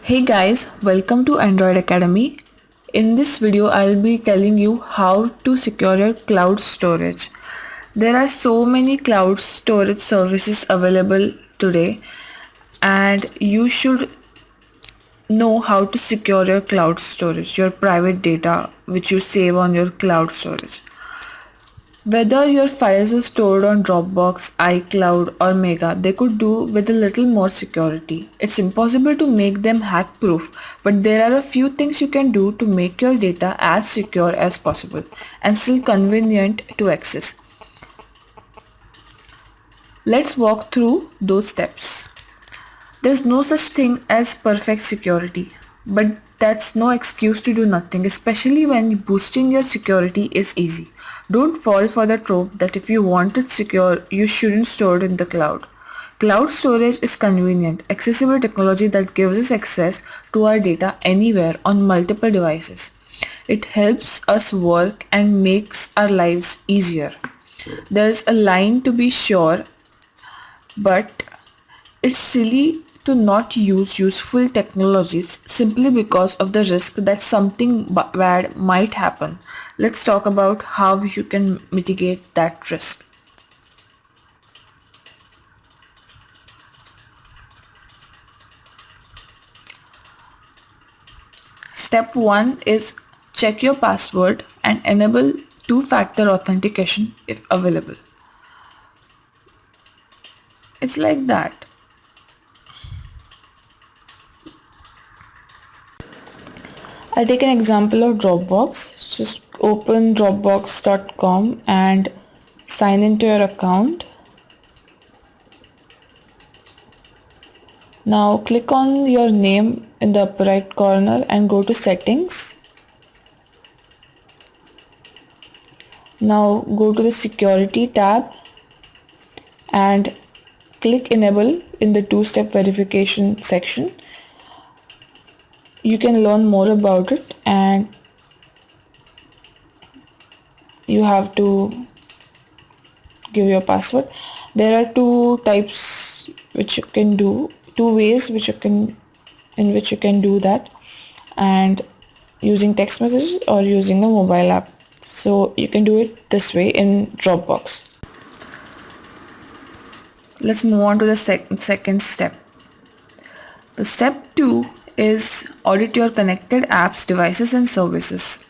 Hey guys, welcome to Android Academy. In this video, I'll be telling you how to secure your cloud storage. There are so many cloud storage services available today, and you should know how to secure your cloud storage, your private data which you save on your cloud storage. Whether your files are stored on Dropbox, iCloud, or Mega, they could do with a little more security. It's impossible to make them hack proof, but there are a few things you can do to make your data as secure as possible and still convenient to access. Let's walk through those steps. There's no such thing as perfect security, but that's no excuse to do nothing, especially when boosting your security is easy. Don't fall for the trope that if you want it secure, you shouldn't store it in the cloud. Cloud storage is convenient, accessible technology that gives us access to our data anywhere on multiple devices. It helps us work and makes our lives easier. There's a line to be sure, but it's silly to not use useful technologies simply because of the risk that something bad might happen. Let's talk about how you can mitigate that risk. Step 1 is check your password and enable two-factor authentication if available. It's like that. I'll take an example of Dropbox. Just open dropbox.com and sign into your account. Now click on your name in the upper right corner and go to settings. Now go to the security tab and click enable in the two-step verification section. You can learn more about it, and you have to give your password. There are two types which you can do, two ways which you can in which you can do that, and using text messages or using a mobile app. So you can do it this way in Dropbox. Let's move on to the second step. The step 2 is audit your connected apps, devices and services.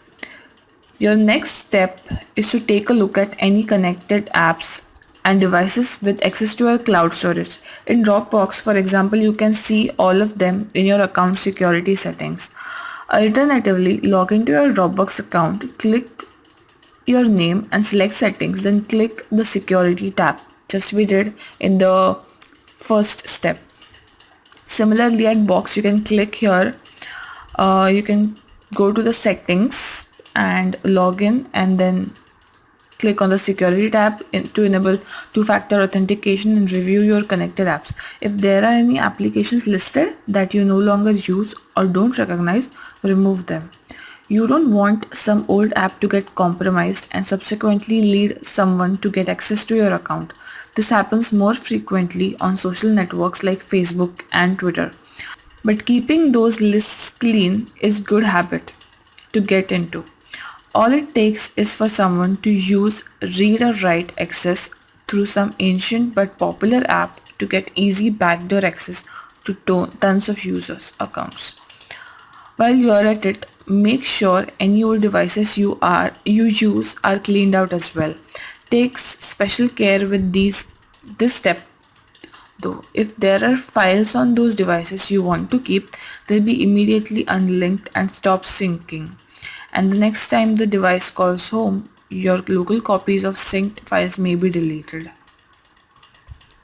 Your next step is to take a look at any connected apps and devices with access to your cloud storage. In Dropbox, for example, you can see all of them in your account security settings. Alternatively, log into your Dropbox account, click your name and select settings, then click the security tab, just we did in the first step. Similarly, at box, you can click here, you can go to the settings and log in, and then click on the security tab to enable two-factor authentication and review your connected apps. If there are any applications listed that you no longer use or don't recognize, remove them. You don't want some old app to get compromised and subsequently lead someone to get access to your account. This happens more frequently on social networks like Facebook and Twitter. But keeping those lists clean is good habit to get into. All it takes is for someone to use read or write access through some ancient but popular app to get easy backdoor access to tons of users' accounts. While you're at it, make sure any old devices you use are cleaned out as well. Take special care with this step though. If there are files on those devices you want to keep, they'll be immediately unlinked and stop syncing. And the next time the device calls home, your local copies of synced files may be deleted.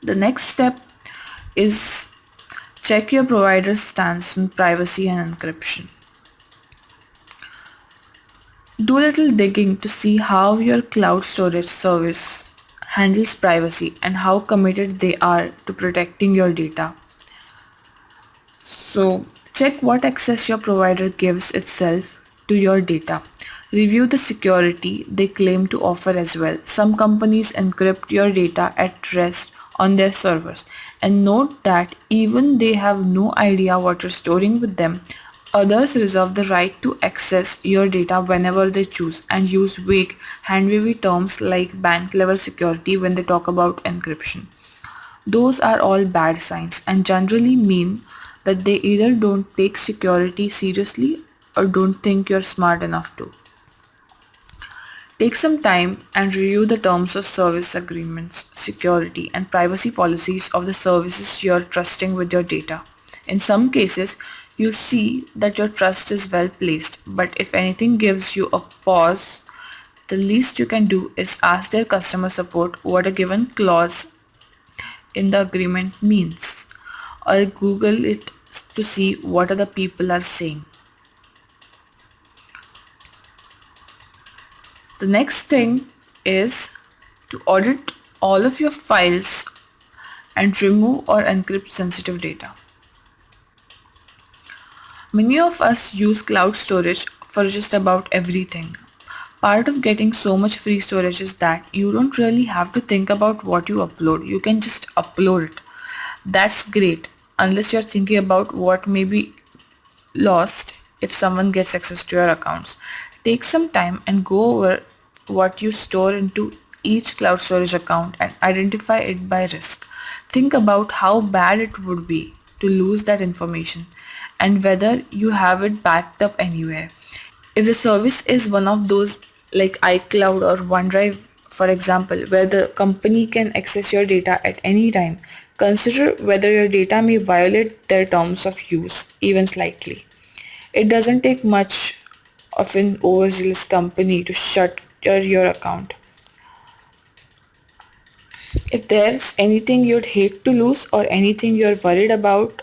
The next step is check your provider's stance on privacy and encryption. Do a little digging to see how your cloud storage service handles privacy and how committed they are to protecting your data. So, check what access your provider gives itself to your data. Review the security they claim to offer as well. Some companies encrypt your data at rest on their servers. And note that even they have no idea what you're storing with them, others reserve the right to access your data whenever they choose and use vague, hand-wavy terms like bank level security when they talk about encryption. Those are all bad signs and generally mean that they either don't take security seriously or don't think you're smart enough to. Take some time and review the terms of service agreements, security, and privacy policies of the services you're trusting with your data. In some cases, you'll see that your trust is well placed, but if anything gives you a pause, the least you can do is ask their customer support what a given clause in the agreement means, or Google it to see what other people are saying. The next thing is to audit all of your files and remove or encrypt sensitive data. Many of us use cloud storage for just about everything. Part of getting so much free storage is that you don't really have to think about what you upload. You can just upload it. That's great, unless you're thinking about what may be lost if someone gets access to your accounts. Take some time and go over what you store into each cloud storage account and identify it by risk. Think about how bad it would be to lose that information and whether you have it backed up anywhere. If the service is one of those like iCloud or OneDrive, for example, where the company can access your data at any time, consider whether your data may violate their terms of use, even slightly. It doesn't take much of an overzealous company to shut your account. If there's anything you'd hate to lose or anything you're worried about,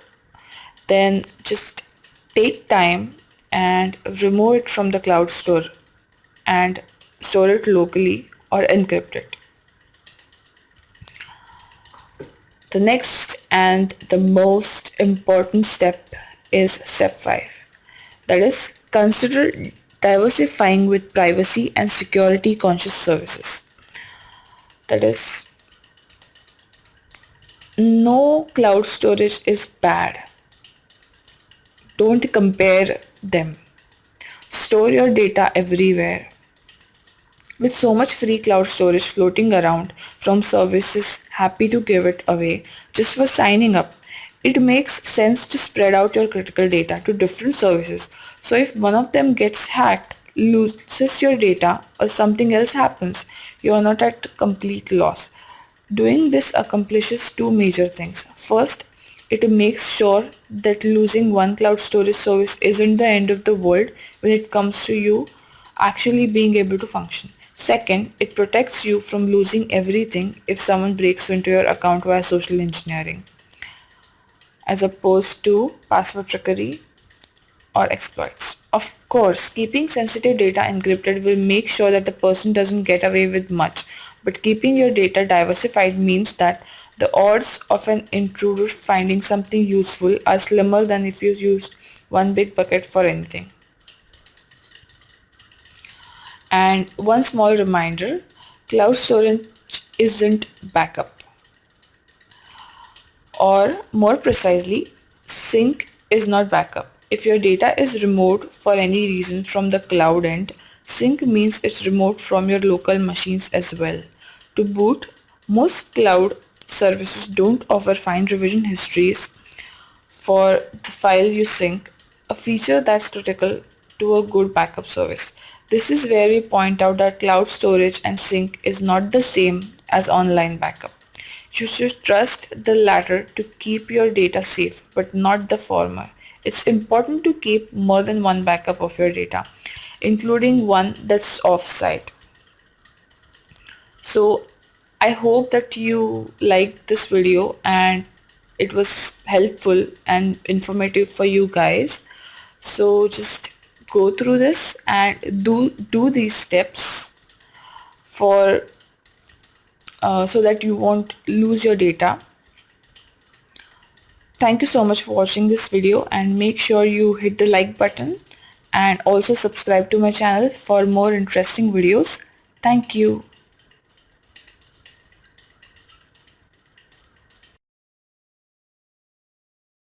then just take time and remove it from the cloud store and store it locally or encrypt it. The next and the most important step is step 5. That is, consider diversifying with privacy and security conscious services. That is, no cloud storage is bad. Don't compare them. Store your data everywhere. With so much free cloud storage floating around from services happy to give it away just for signing up, it makes sense to spread out your critical data to different services. So if one of them gets hacked, loses your data, or something else happens, you are not at complete loss. Doing this accomplishes two major things. First, it makes sure that losing one cloud storage service isn't the end of the world when it comes to you actually being able to function. Second, it protects you from losing everything if someone breaks into your account via social engineering, as opposed to password trickery or exploits. Of course, keeping sensitive data encrypted will make sure that the person doesn't get away with much, but keeping your data diversified means that the odds of an intruder finding something useful are slimmer than if you used one big bucket for anything. And one small reminder, cloud storage isn't backup. Or more precisely, sync is not backup. If your data is removed for any reason from the cloud end, sync means it's removed from your local machines as well. To boot, most cloud services don't offer fine revision histories for the file you sync, a feature that's critical to a good backup service. This is where we point out that cloud storage and sync is not the same as online backup. You should trust the latter to keep your data safe, but not the former. It's important to keep more than one backup of your data, including one that's off-site. So I hope that you liked this video and it was helpful and informative for you guys. So just go through this and do these steps for so that you won't lose your data. Thank you so much for watching this video and make sure you hit the like button and also subscribe to my channel for more interesting videos. Thank you.